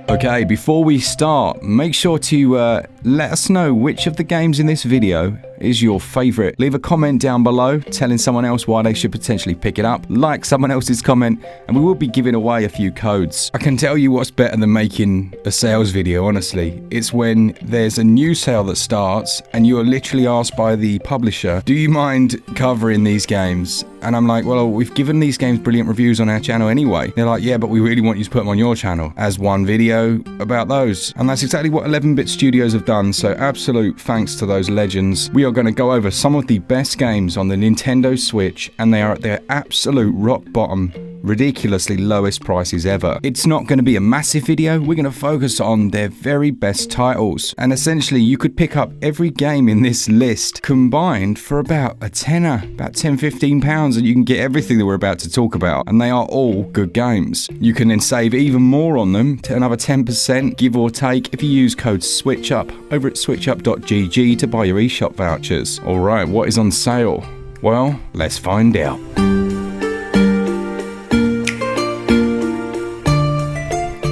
Okay, before we start, make sure to let us know which of the games in this video is your favorite. Leave a comment down below telling someone else why they should potentially pick it up. Like someone else's comment, and we will be giving away a few codes. I can tell you what's better than making a sales video, honestly. It's when there's a new sale that starts and you are literally asked by the publisher, do you mind covering these games? And I'm like, well, we've given these games brilliant reviews on our channel anyway. They're like, yeah, but we really want you to put them on your channel as one video about those. And that's exactly what 11-Bit Studios have done, so absolute thanks to those legends. We are going to go over some of the best games on the Nintendo Switch, and they are at their absolute rock bottom, ridiculously lowest prices ever. It's not going to be a massive video. We're going to focus on their very best titles, and essentially you could pick up every game in this list combined for about a tenner, about £10-15, and you can get everything that we're about to talk about, and they are all good games. You can then save even more on them, to another 10% give or take, if you use code SwitchUp over at switchup.gg to buy your eShop vouchers. Alright, what is on sale? Well, let's find out.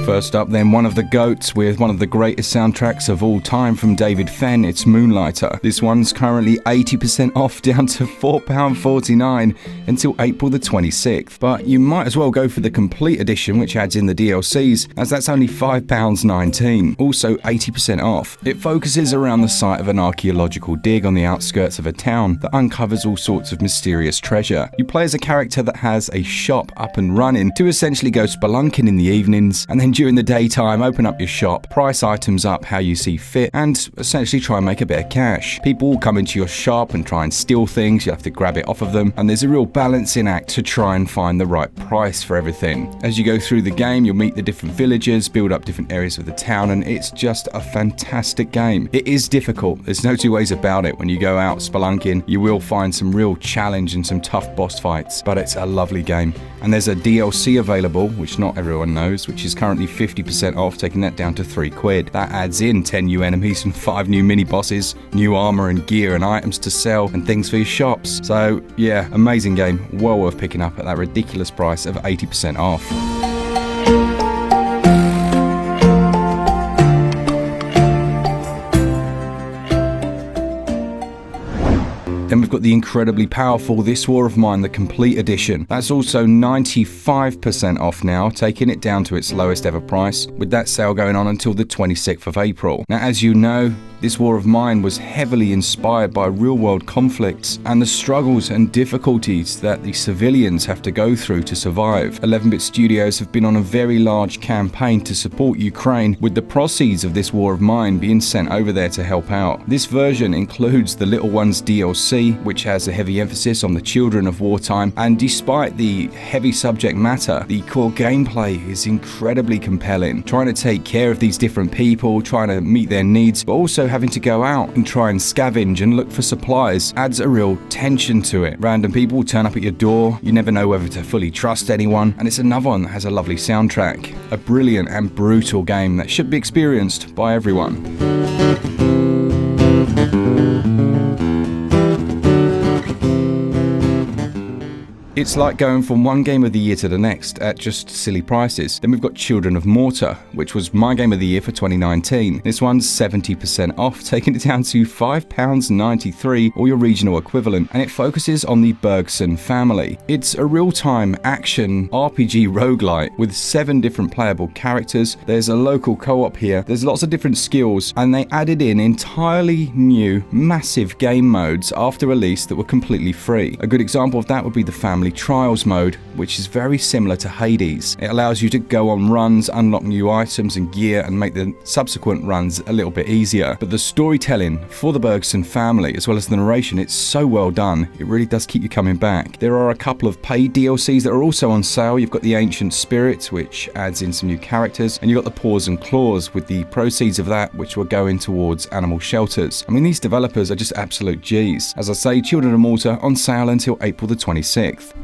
First up then, one of the GOATs with one of the greatest soundtracks of all time from David Fenn, it's Moonlighter. This one's currently 80% off, down to £4.49 until April the 26th. But you might as well go for the complete edition, which adds in the DLCs, as that's only £5.19, also 80% off. It focuses around the site of an archaeological dig on the outskirts of a town that uncovers all sorts of mysterious treasure. You play as a character that has a shop up and running to essentially go spelunking in the evenings, and then during the daytime open up your shop, price items up how you see fit, and essentially try and make a bit of cash. People will come into your shop and try and steal things, you have to grab it off of them, and there's a real balancing act to try and find the right price for everything. As you go through the game, you'll meet the different villagers, build up different areas of the town, and it's just a fantastic game. It is difficult, there's no two ways about it. When you go out spelunking, you will find some real challenge and some tough boss fights, but it's a lovely game. And there's a DLC available, which not everyone knows, which is currently 50% off, taking that down to £3. That adds in 10 new enemies and 5 new mini bosses, new armor and gear and items to sell, and things for your shops. So yeah, amazing game, well worth picking up at that ridiculous price of 80% off. Then we've got the incredibly powerful This War of Mine, the complete edition. That's also 95% off now, taking it down to its lowest ever price, with that sale going on until the 26th of April. Now, as you know, This War of Mine was heavily inspired by real-world conflicts and the struggles and difficulties that the civilians have to go through to survive. 11-Bit Studios have been on a very large campaign to support Ukraine, with the proceeds of This War of Mine being sent over there to help out. This version includes the Little Ones DLC, which has a heavy emphasis on the children of wartime, and despite the heavy subject matter, the core gameplay is incredibly compelling. Trying to take care of these different people, trying to meet their needs, but also having to go out and try and scavenge and look for supplies adds a real tension to it. Random people turn up at your door, you never know whether to fully trust anyone, and it's another one that has a lovely soundtrack. A brilliant and brutal game that should be experienced by everyone. It's like going from one game of the year to the next at just silly prices. Then we've got Children of Morta, which was my game of the year for 2019. This one's 70% off, taking it down to £5.93, or your regional equivalent, and it focuses on the Bergson family. It's a real-time action RPG roguelite with 7 different playable characters. There's a local co-op here, there's lots of different skills, and they added in entirely new, massive game modes after release that were completely free. A good example of that would be the Family Trials mode, which is very similar to Hades. It allows you to go on runs, unlock new items and gear, and make the subsequent runs a little bit easier. But the storytelling for the Bergson family, as well as the narration, it's so well done, it really does keep you coming back. There are a couple of paid DLCs that are also on sale. You've got the Ancient Spirits, which adds in some new characters, and you've got the Paws and Claws, with the proceeds of that which were going towards animal shelters. I mean, these developers are just absolute G's. As I say, Children of Morta on sale until April the 26th.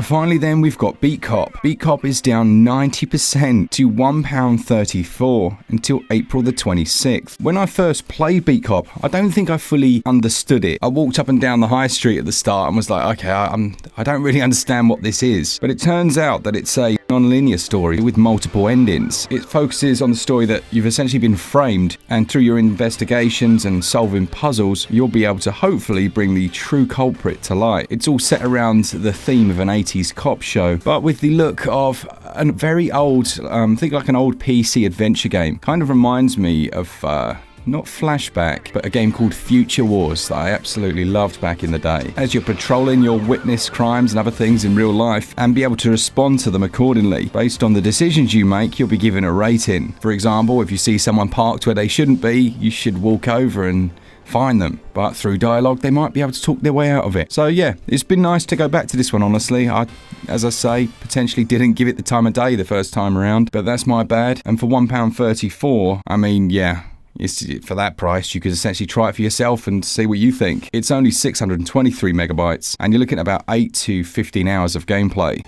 Finally then, we've got Beat Cop. Beat Cop is down 90% to £1.34 until April the 26th. When I first played Beat Cop, I don't think I fully understood it. I walked up and down the high street at the start and was like, okay, I don't really understand what this is. But it turns out that it's a non-linear story with multiple endings. It focuses on the story that you've essentially been framed, and through your investigations and solving puzzles, you'll be able to hopefully bring the true culprit to light. It's all set around the theme of an 80s cop show, but with the look of a very old, think like an old PC adventure game. Kind of reminds me of not Flashback, but a game called Future Wars that I absolutely loved back in the day. As you're patrolling, you'll witness crimes and other things in real life and be able to respond to them accordingly. Based on the decisions you make, you'll be given a rating. For example, if you see someone parked where they shouldn't be, you should walk over and find them. But through dialogue, they might be able to talk their way out of it. So yeah, it's been nice to go back to this one, honestly. I, as I say, potentially didn't give it the time of day the first time around, but that's my bad. And for £1.34, I mean, yeah, for that price, you could essentially try it for yourself and see what you think. It's only 623 megabytes, and you're looking at about 8 to 15 hours of gameplay.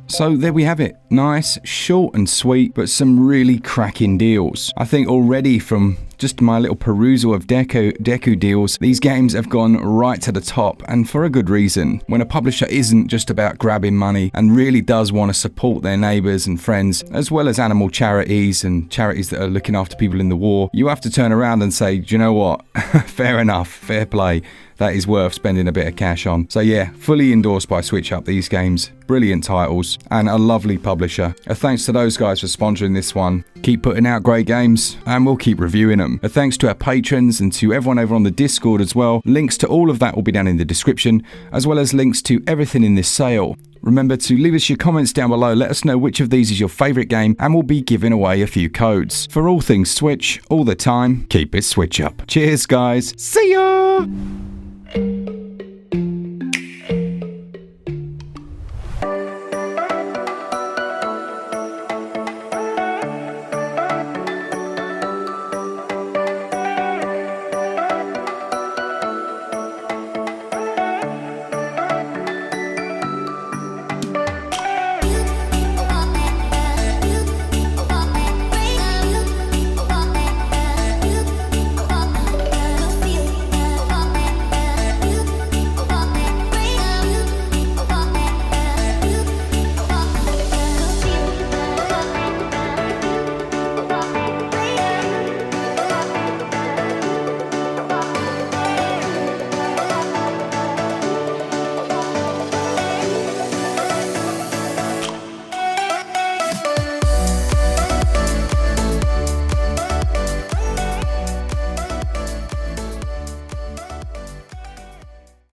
So there we have it. Nice, short and sweet, but some really cracking deals. I think already from just my little perusal of Deku deals, these games have gone right to the top, and for a good reason. When a publisher isn't just about grabbing money and really does want to support their neighbours and friends, as well as animal charities and charities that are looking after people in the war, you have to turn around and say, do you know what? Fair enough, fair play. That is worth spending a bit of cash on. So yeah, fully endorsed by SwitchUp, these games. Brilliant titles and a lovely publisher. A thanks to those guys for sponsoring this one. Keep putting out great games and we'll keep reviewing them. A thanks to our patrons and to everyone over on the Discord as well. Links to all of that will be down in the description, as well as links to everything in this sale. Remember to leave us your comments down below, let us know which of these is your favourite game, and we'll be giving away a few codes. For all things Switch, all the time, keep it Switch up. Cheers guys, see ya!